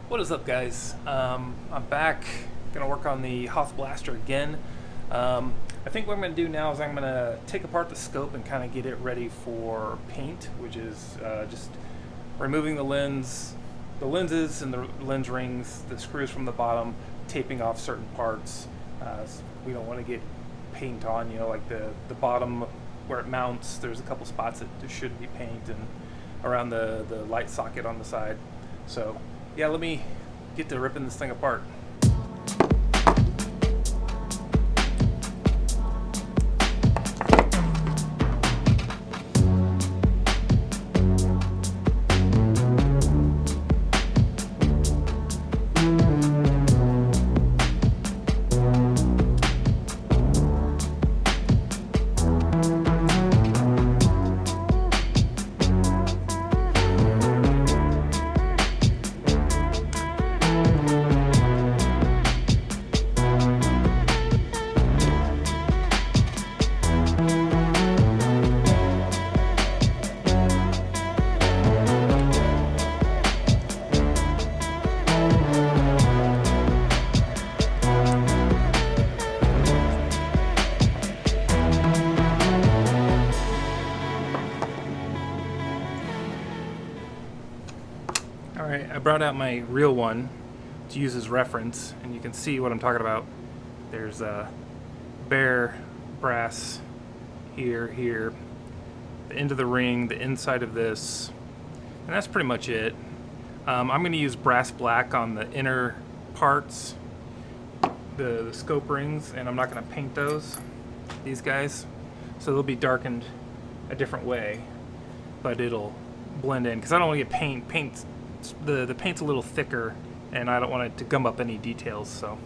What is up, guys? I'm back. Gonna work on the Hoth blaster again. I think what I'm gonna do now is I'm gonna take apart the scope and kind of get it ready for paint, which is just removing the lenses and the lens rings, the screws from the bottom, taping off certain parts. We don't want to get paint on, like the bottom where it mounts. There's a couple spots that there shouldn't be paint, and around the light socket on the side. So yeah, let me get to ripping this thing apart. Alright, I brought out my real one to use as reference, and you can see what I'm talking about. There's a bare brass here, the end of the ring, the inside of this, and that's pretty much it. I'm going to use brass black on the inner parts, the scope rings, and I'm not going to paint these guys, so they'll be darkened a different way, but it'll blend in, because I don't want to get paint. The paint's a little thicker, and I don't want it to gum up any details, so.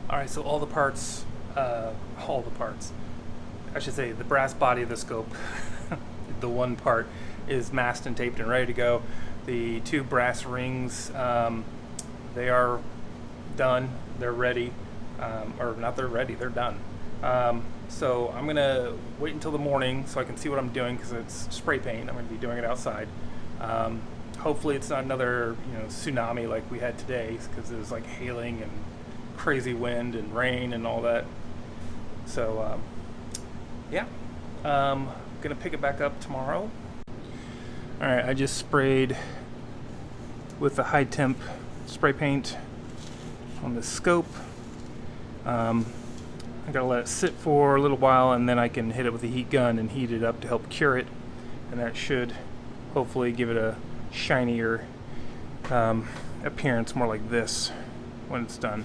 Alright, so all the parts, I should say the brass body of the scope, the one part, is masked and taped and ready to go. The two brass rings, they are done, they're ready, or not they're ready, they're done. So I'm going to wait until the morning so I can see what I'm doing, because it's spray paint. I'm going to be doing it outside. Hopefully it's not another tsunami like we had today, because it was like hailing and crazy wind and rain and all that. So yeah, gonna pick it back up tomorrow. All right, I just sprayed with the high temp spray paint on the scope. I gotta let it sit for a little while, and then I can hit it with a heat gun and heat it up to help cure it, and that should hopefully give it a shinier appearance, more like this when it's done.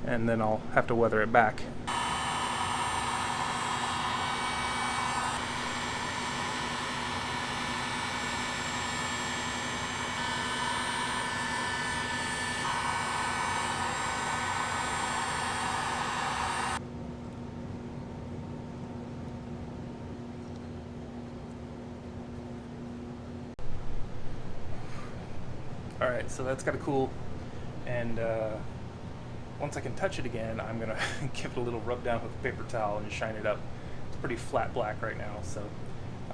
And then I'll have to weather it back. Alright, so that's got to cool, and once I can touch it again, I'm going to give it a little rub down with a paper towel and shine it up. It's pretty flat black right now, so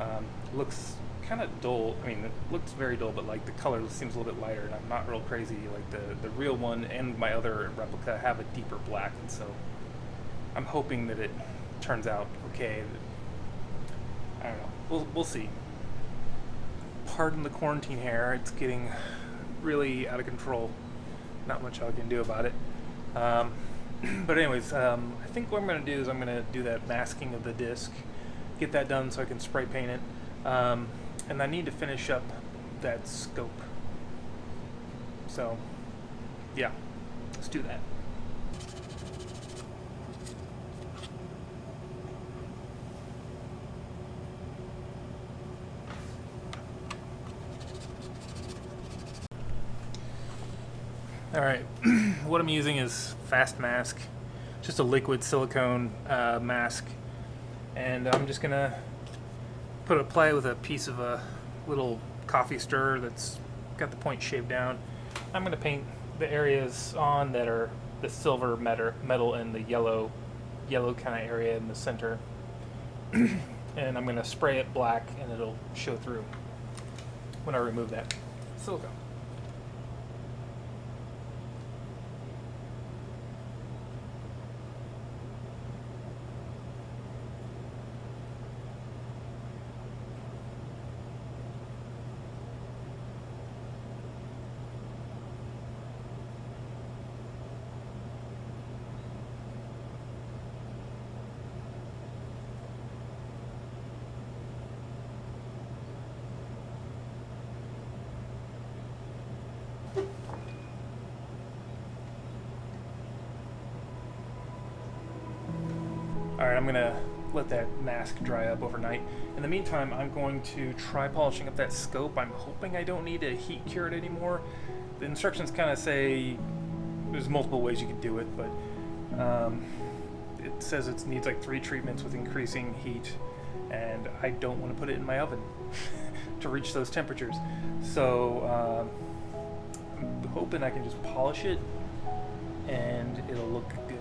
it looks kind of dull. I mean, it looks very dull, but like the color seems a little bit lighter, and I'm not real crazy. Like the real one and my other replica have a deeper black, and so I'm hoping that it turns out okay. I don't know. We'll see. Pardon the quarantine hair. It's getting really out of control. Not much I can do about it. But anyways, I think what I'm going to do is I'm going to do that masking of the disc, get that done so I can spray paint it, and I need to finish up that scope. So yeah, let's do that. Alright, what I'm using is Fast Mask, just a liquid silicone mask, and I'm just going to apply it with a piece of a little coffee stirrer that's got the point shaved down. I'm going to paint the areas on that are the silver metal and the yellow kind of area in the center, and I'm going to spray it black, and it'll show through when I remove that silicone. Alright, I'm going to let that mask dry up overnight. In the meantime, I'm going to try polishing up that scope. I'm hoping I don't need to heat cure it anymore. The instructions kind of say there's multiple ways you can do it, but it says it needs like 3 treatments with increasing heat, and I don't want to put it in my oven to reach those temperatures. So I'm hoping I can just polish it and it'll look good.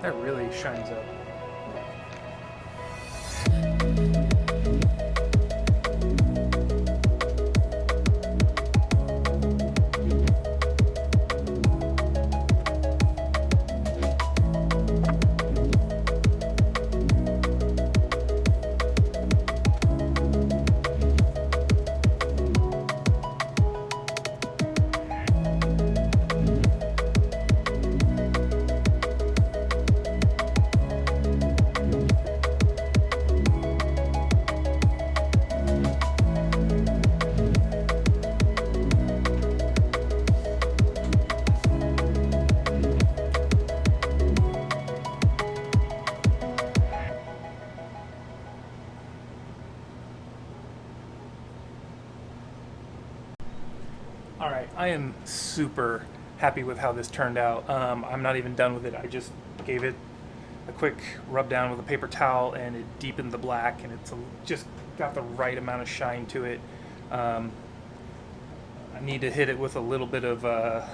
That really shines up. Alright, I am super happy with how this turned out. I'm not even done with it. I just gave it a quick rub down with a paper towel and it deepened the black, and it's just got the right amount of shine to it. I need to hit it with a little bit of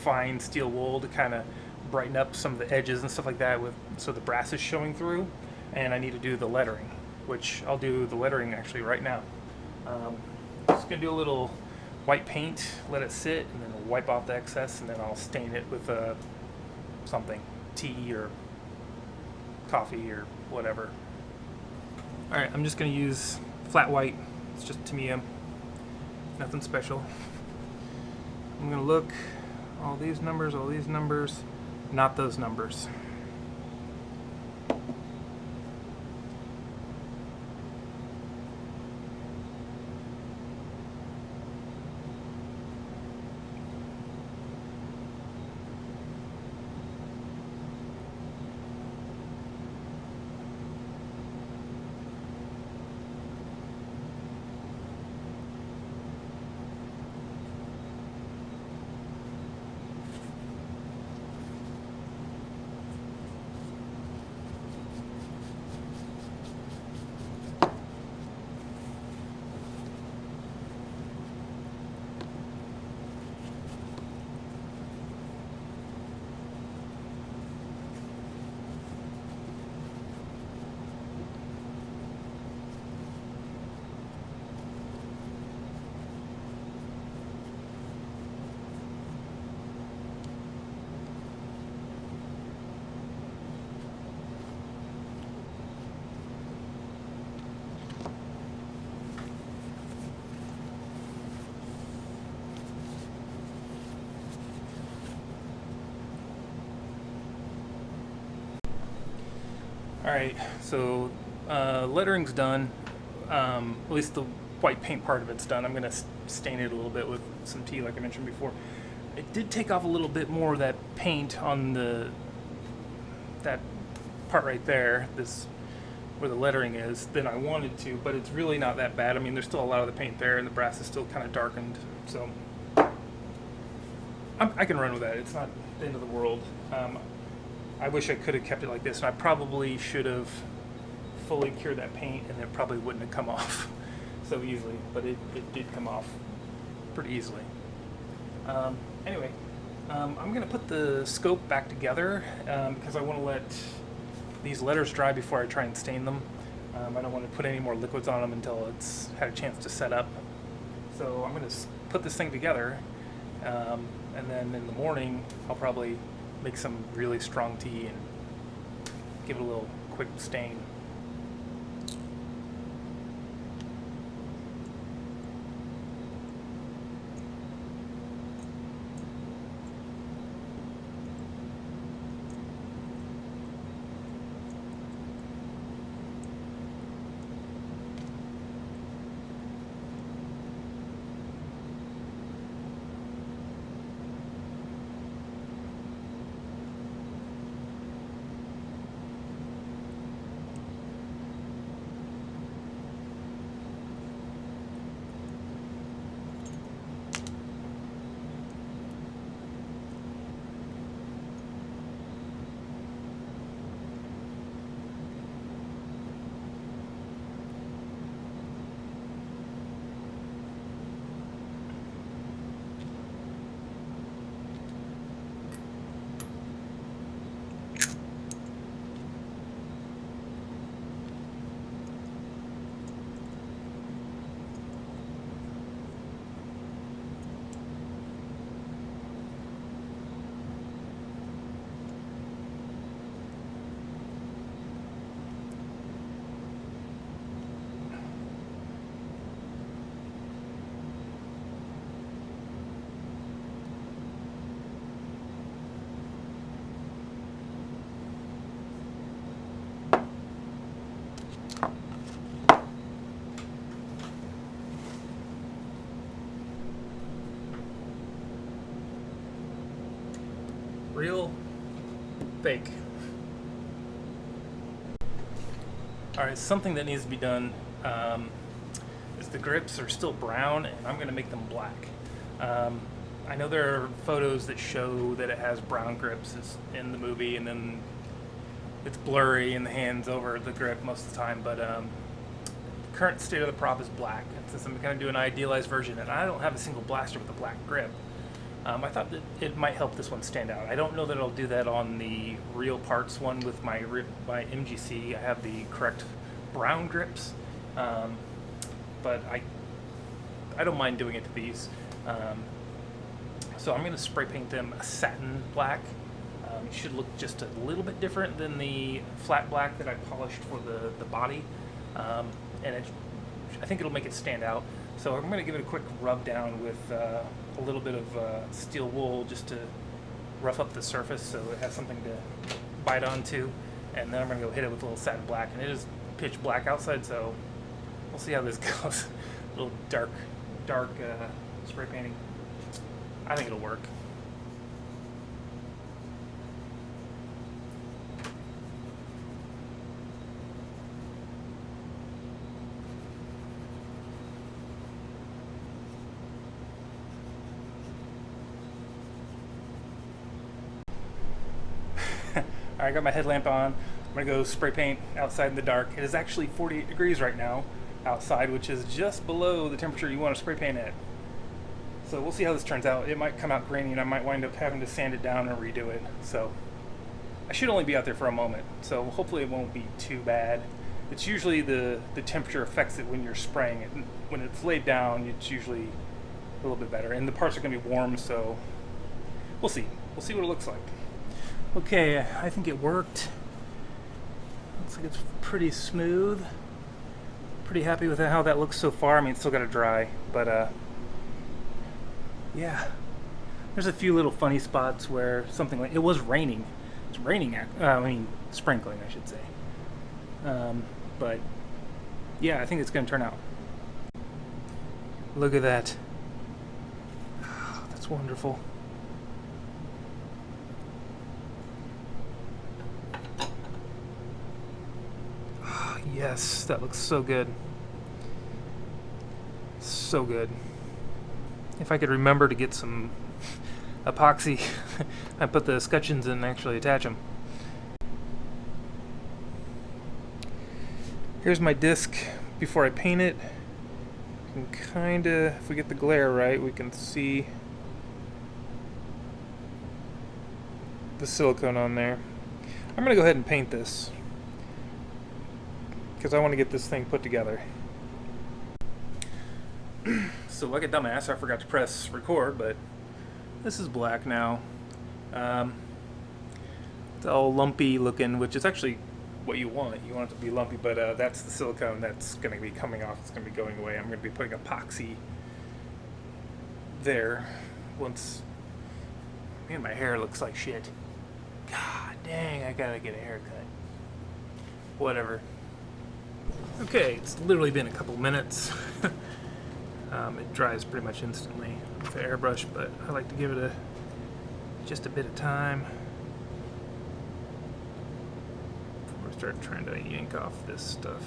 fine steel wool to kind of brighten up some of the edges and stuff like that, so the brass is showing through. And I need to do the lettering, which I'll do the lettering actually right now. Just gonna do a little white paint, let it sit, and then wipe off the excess, and then I'll stain it with something, tea or coffee or whatever. All right, I'm just gonna use flat white. It's just Tamiya, nothing special. I'm gonna look, all these numbers, not those numbers. Alright, so lettering's done. At least the white paint part of it's done. I'm going to stain it a little bit with some tea like I mentioned before. It did take off a little bit more of that paint on that part right there, this where the lettering is, than I wanted to, but it's really not that bad. I mean, there's still a lot of the paint there, and the brass is still kind of darkened, so I can run with that. It's not the end of the world. I wish I could have kept it like this, and I probably should have fully cured that paint, and it probably wouldn't have come off so easily, but it did come off pretty easily. Anyway, I'm going to put the scope back together because I want to let these letters dry before I try and stain them. I don't want to put any more liquids on them until it's had a chance to set up. So I'm going to put this thing together, and then in the morning I'll probably make some really strong tea and give it a little quick stain. Real, fake. Alright, something that needs to be done is the grips are still brown, and I'm going to make them black. I know there are photos that show that it has brown grips in the movie, and then it's blurry and the hand's over the grip most of the time, but current state of the prop is black. And since I'm going to do an idealized version and I don't have a single blaster with a black grip, I thought that it might help this one stand out. I don't know that I'll do that on the real parts one with my MGC. I have the correct brown grips, but I don't mind doing it to these. So I'm going to spray paint them a satin black. It should look just a little bit different than the flat black that I polished for the body, and I think it'll make it stand out. So I'm going to give it a quick rub down with a little bit of steel wool just to rough up the surface so it has something to bite onto, and then I'm going to go hit it with a little satin black. And it is pitch black outside, so we'll see how this goes. A little dark spray painting. I think it'll work. I got my headlamp on. I'm gonna go spray paint outside in the dark. It is actually 48 degrees right now outside, which is just below the temperature you want to spray paint at. So we'll see how this turns out. It might come out grainy and I might wind up having to sand it down and redo it. So I should only be out there for a moment, so hopefully it won't be too bad. It's usually the temperature affects it when you're spraying it. When it's laid down, it's usually a little bit better. And the parts are gonna be warm, so we'll see. We'll see what it looks like. Okay, I think it worked. Looks like it's pretty smooth. Pretty happy with how that looks so far. I mean, it's still got to dry, but yeah. There's a few little funny spots where something like, it was raining. It's raining, sprinkling, I should say. But yeah, I think it's going to turn out. Look at that. Oh, that's wonderful. Yes, that looks so good. So good. If I could remember to get some epoxy, I put the scutcheons in and actually attach them. Here's my disc before I paint it. You can kinda, if we get the glare right, we can see the silicone on there. I'm gonna go ahead and paint this, because I want to get this thing put together. So like a dumbass, I forgot to press record, but this is black now. It's all lumpy looking, which is actually what you want. You want it to be lumpy, but that's the silicone that's going to be coming off. It's going to be going away. I'm going to be putting epoxy there once. Man, my hair looks like shit. God dang, I gotta get a haircut. Whatever. Okay, it's literally been a couple minutes. It dries pretty much instantly with the airbrush, but I like to give it just a bit of time before I start trying to yank off this stuff.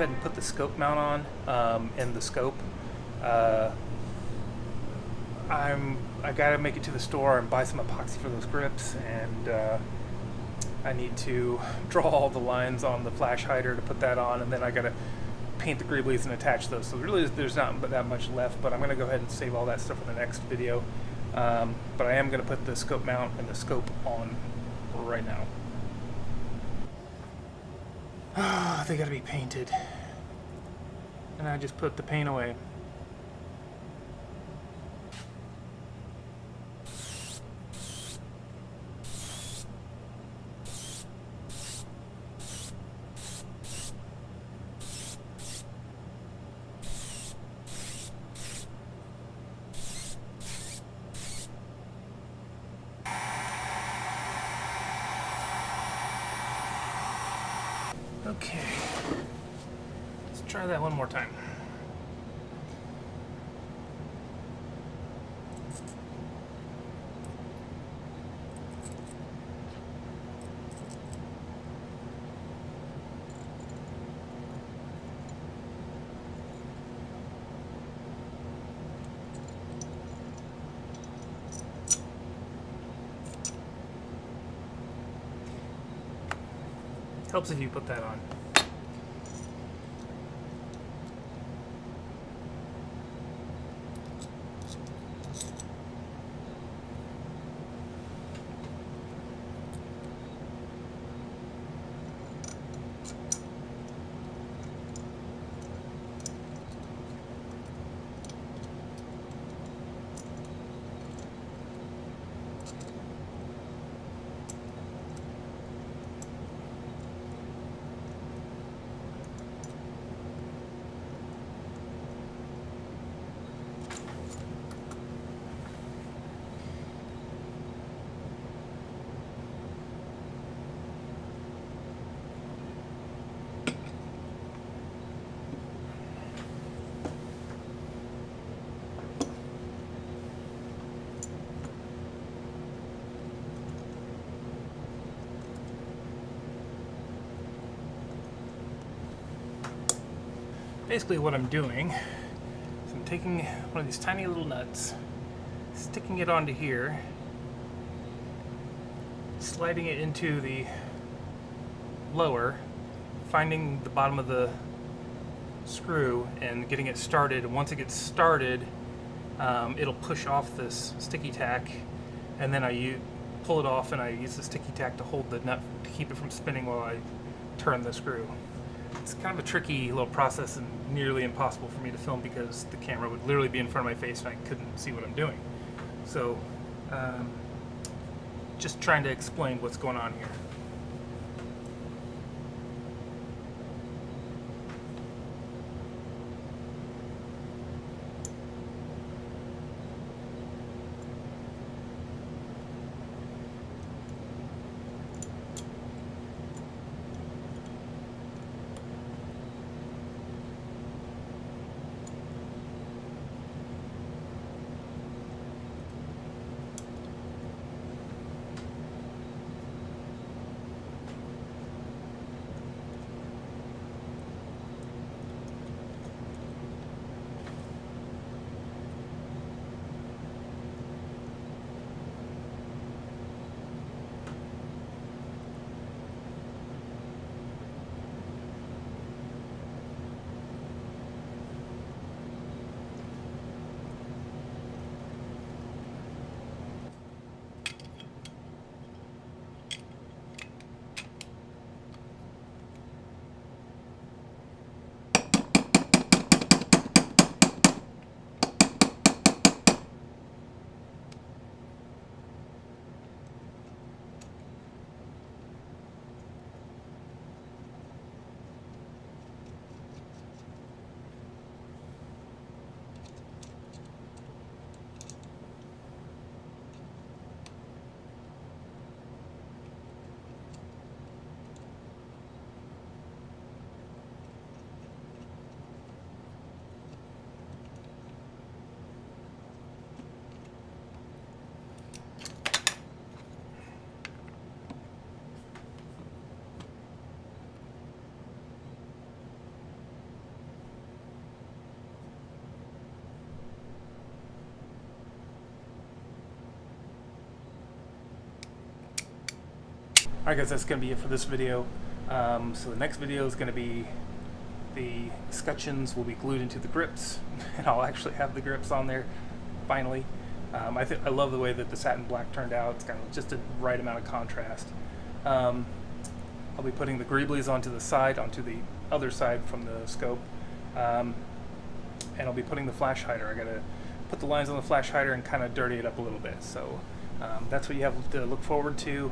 ahead and put the scope mount on and the scope. I gotta make it to the store and buy some epoxy for those grips, and I need to draw all the lines on the flash hider to put that on, and then I gotta paint the greeblies and attach those. So really there's not that much left, but I'm gonna go ahead and save all that stuff for the next video. But I am gonna put the scope mount and the scope on right now. They gotta be painted. And I just put the paint away. Okay, let's try that one more time. Helps if you put that on. Basically what I'm doing is I'm taking one of these tiny little nuts, sticking it onto here, sliding it into the lower, finding the bottom of the screw and getting it started. And once it gets started, it'll push off this sticky tack, and then I pull it off and I use the sticky tack to hold the nut to keep it from spinning while I turn the screw. It's kind of a tricky little process and nearly impossible for me to film because the camera would literally be in front of my face and I couldn't see what I'm doing. So, just trying to explain what's going on here. Alright guys, that's going to be it for this video. So the next video is going to be the escutcheons will be glued into the grips, and I'll actually have the grips on there, finally. I love the way that the satin black turned out. It's kind of just the right amount of contrast. I'll be putting the greeblies onto the other side from the scope, and I'll be putting the flash hider. I gotta put the lines on the flash hider and kind of dirty it up a little bit. So that's what you have to look forward to.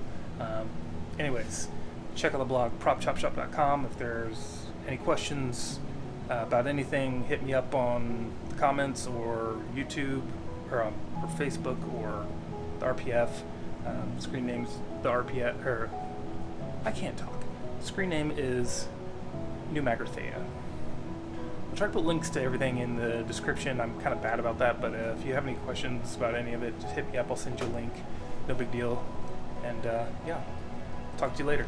Anyways, check out the blog propchopshop.com. If there's any questions about anything, hit me up on the comments or YouTube or Facebook or the RPF. Screen name's the RPF, or I can't talk. Screen name is New Magrathea. I'll try to put links to everything in the description. I'm kind of bad about that, but if you have any questions about any of it, just hit me up. I'll send you a link. No big deal. And yeah, talk to you later.